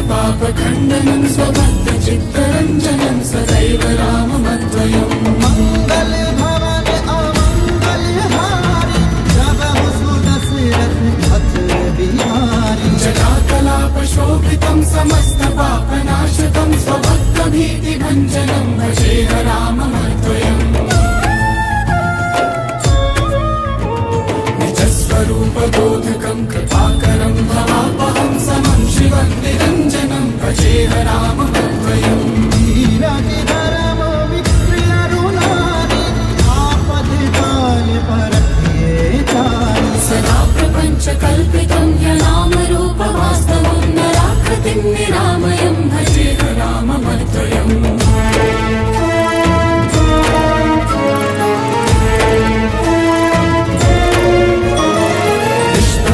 पापखण्डनं स्वभक्तचित्तरञ्जनं सदैव राममद्वयम् मंगल भवन अमंगलहारी जब दशरथ भक्त बिहारी जटाकलापशोभितं समस्तपापनाशकं स्वभक्तभीतिभञ्जनं भजेह राममद्वयम् निजस्वरूपबोधकं कृपाकरं भवापहं समं शिवं निरञ्जनं भजेह राममद्वयम् धर्म विक्रिय रुनारी आपदकाल परखे तारी सदा प्रपञ्चकल्पितं ह्यनामरूपवास्तवं नराकृतिं निरामयं भजेह राममद्वयम्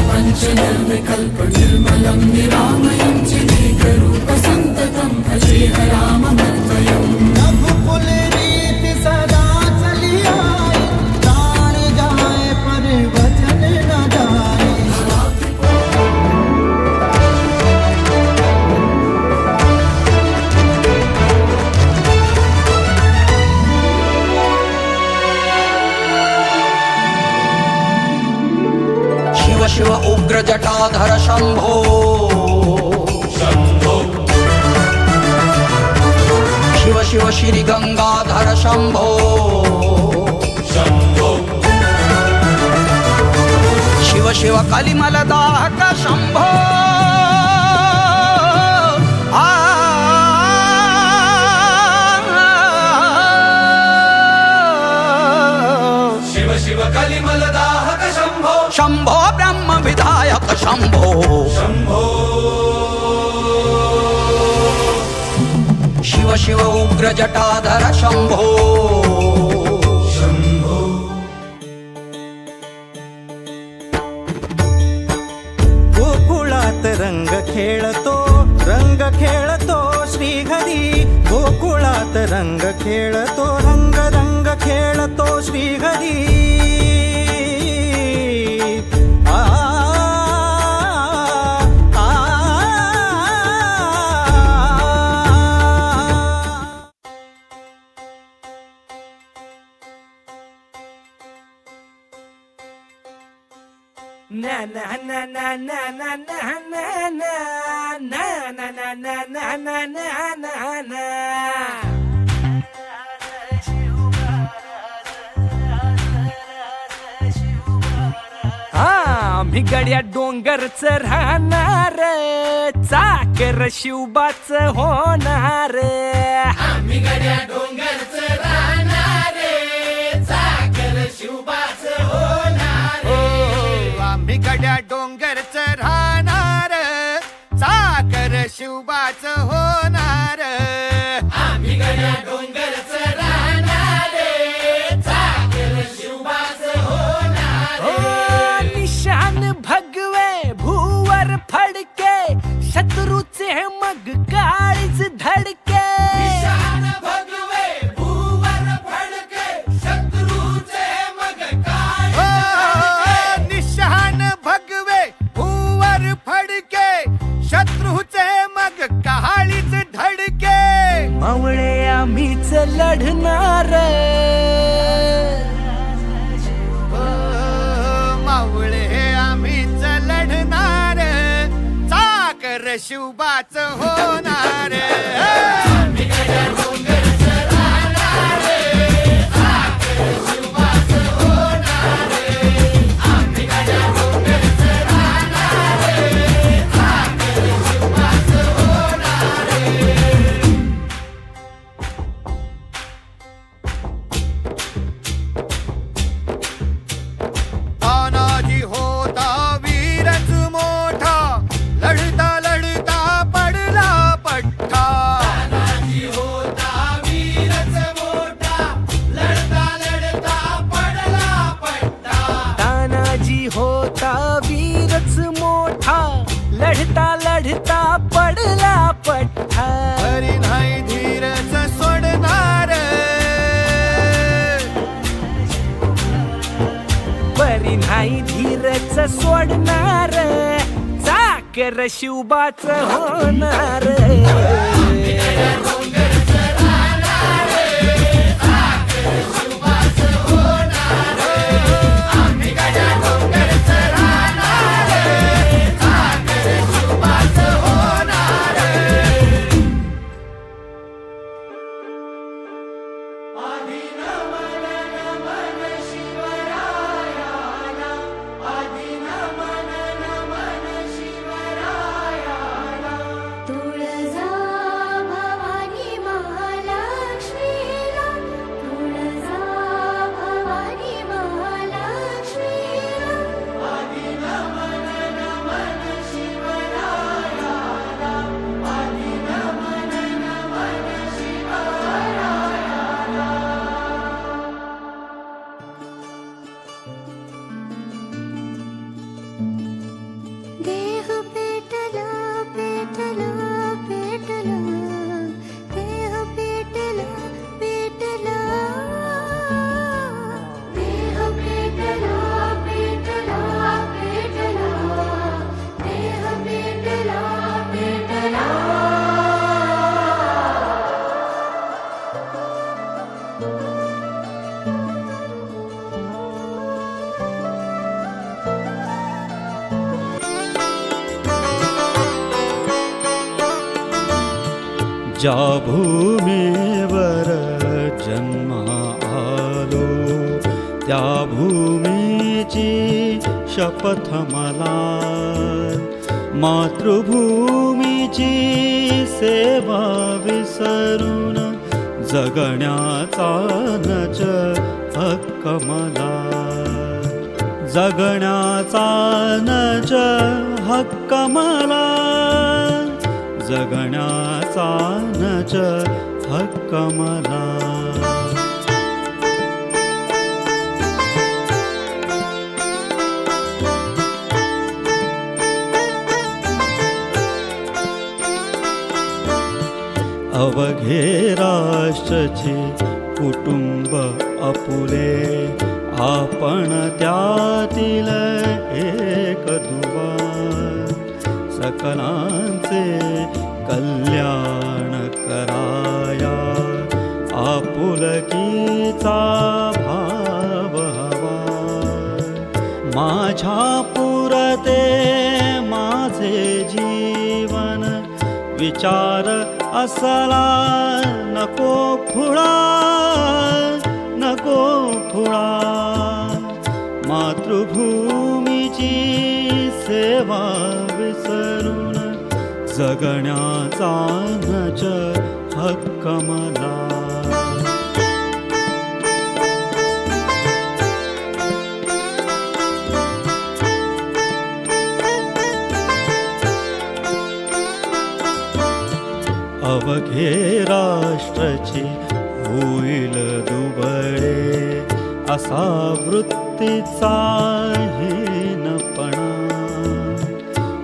विश्वपञ्चनिर्विकल्प निर्मलं निरामयं चिदेकरूपसन्ततं भजेह राममद्वयम् रघुकुल रीति सदा चली आई प्राण जाए पर वचन न जाए शिव शिव उग्र जटाधर शंभो शिव शिव श्री गंगाधर शंभो शिव शिव कलिमल दाहक शंभो शिव शिव कलिमल दाहक शंभो शंभो ब्रह्म विधायक शंभो शिव शिव उग्र जटाधर शंभो गोकुळात रंग खेळतो श्रीहरी गोकुळात रंग खेळतो रंग रंग खेळतो Shrihari na na na na na na na na na na na na na na na na na मी गड्या डोंगरच राहणार चाकर शिवबाच होणार आम्ही गड्या डोंगरच राहणार चाकर शिवबाच होणार आम्ही गड्या डोंगरच राहणार चाकर शिवबाच होणार आम्ही गड्या डोंगरच राहणार चाकर शिवबाच होणार निशान भगवे भूवर फडके शत्रूचे मग काळीच धडके निशान भगवे भूवर फडके शत्रूचे मग काळीच निशान भगवे भूवर फडके शत्रूचे मग काळीच धडके मावळे आम्हीच लढणार मावळे आम्हीच लढणार चाकर शिवबाच होणार तानाजी होता वीरच मोठा लढता लढता पडला पट्टा तानाजी होता वीरच मोठा लढता लढता पडला पट्टा तानाजी होता वीरच मोठा लढता लढता पडला पट्टा हरी नाही धीरच सोडणार परी नाही धीरच सोडणार चाक साखर शिवबाच होणार ज्या भूमीवर जन्म आलो त्या भूमीची शपथ मला मातृभूमीची सेवा विसरून जगण्याचा नच हक्क मला जगण्याचा नच हक्क मला जगण्याचा नच हक्क मला अवघे राष्ट्रचे कुटुंब आपुले आपण त्यातील एक दुवा सकलांचे कल्याण कराया आपुलकीचा भाव हवा माझ्या पुरते माझे जीवन विचार असला नको खुळा नको खुळा मातृभूमीची सेवा विसरून जगण्याचा नच हक्क मला अवघे राष्ट्राची होईल दुबळे असा वृत्तीचा हीनपणा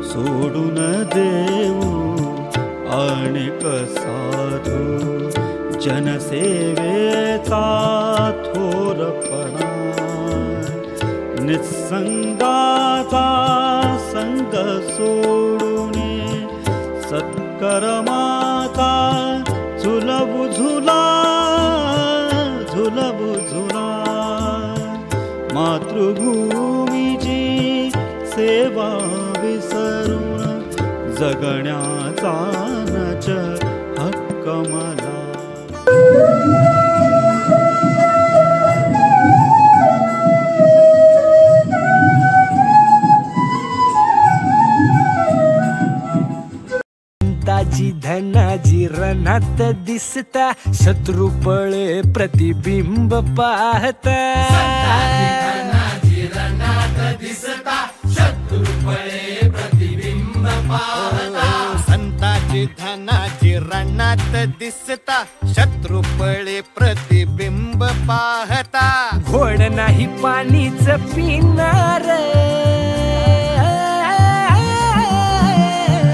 सोडून देऊ अनेक साधू जनसेवेचा थोरपणा निसंगाचा संग सोडून सत्कर्माचा झुलबु झुला झुलबु झुला मातृभूमीची सेवा विसरून जगण्याचा नच हक्क मला ताजी धनाजी रणात दिसता शत्रू पळे प्रतिबिंब पाहता धनाजी रणात दिसता शत्रू पळे प्रतिबिंब पाहता संताची धनाची रणात दिसता शत्रू पळे प्रतिबिंब पाहता घोड नाही पाणीच पिणार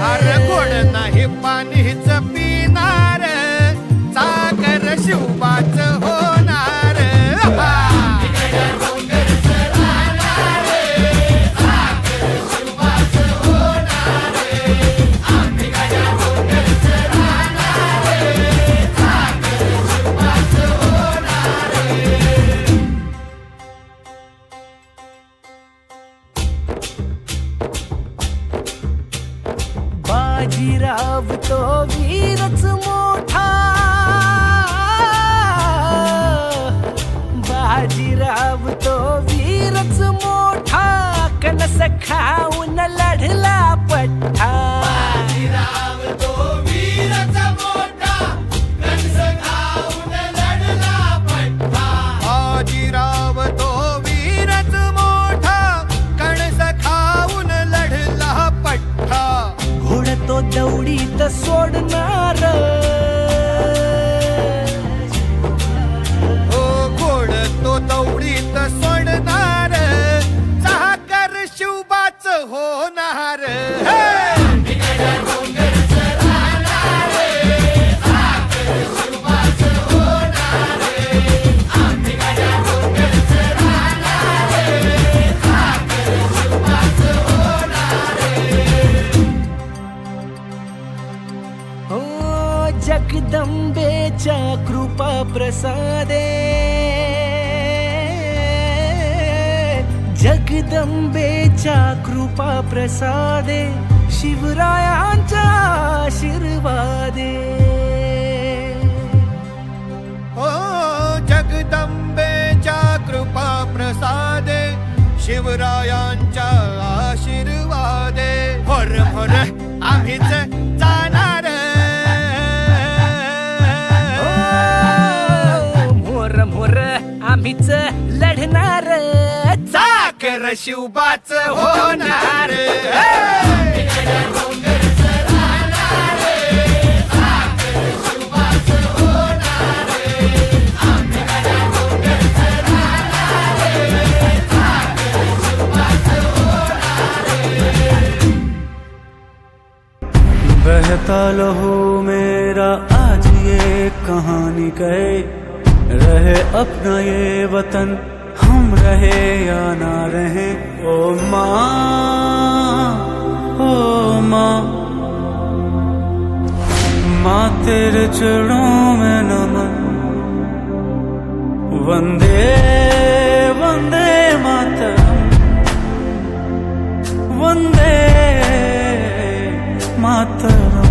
अरे घोड नाही पाणीच पिणार सागर शिवबाच होणार डोंगर राहणारे सागर शिवबाच होणारे तो वीरच मोठा, बाजीराव तो वीरच मोठा, कणस खाऊन लढला पठ्ठा. बाजीराव तो वीरच मोठा, कणस खाऊन लढला पठ्ठा. बाजीराव तो वीरच मोठा, कणस खाऊन लढला पठ्ठा. घोड तो दौडीत सोडणार, ओ घोड तो दौडीत सोडणार, चाकर शिवबाच होणार. जगदंबेच्या कृपा प्रसादे, जगदंबेच्या कृपा प्रसादे, शिवरायांच्या आशीर्वादे. ओ जगदंबेच्या कृपा प्रसादे, शिवरायांच्या आशीर्वादे. होर होर आम्हीच जाणार, मोर मोर आम्हीच लढणार, चाकर शिवबाच होणार. बहता लहू मेरा आज ये कहानी कहे, रहे अपना ये वतन हम रहे या ना रहे. ओ माँ माँ तेरे चरणों में नमन. वंदे वंदे मातरम, वंदे मातरम.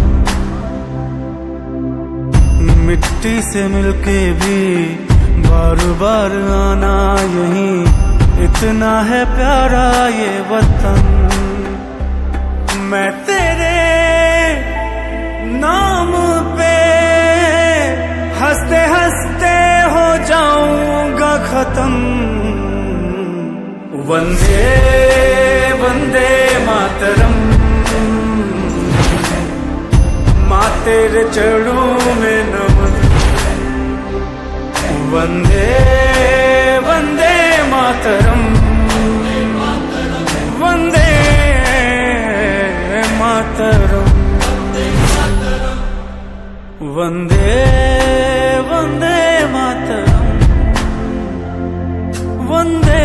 मिट्टी से मिलके भी बार बार आना यहीं, इतना है प्यारा ये वतन. मैं तेरे नाम पे हंसते हंसते हो जाऊंगा खत्म. वंदे वंदे मातरम, माँ तेरे चरणों में नमन. वंदे वंदे मातरम, वंदे मातरम, वंदे वंदे मातरम, वंदे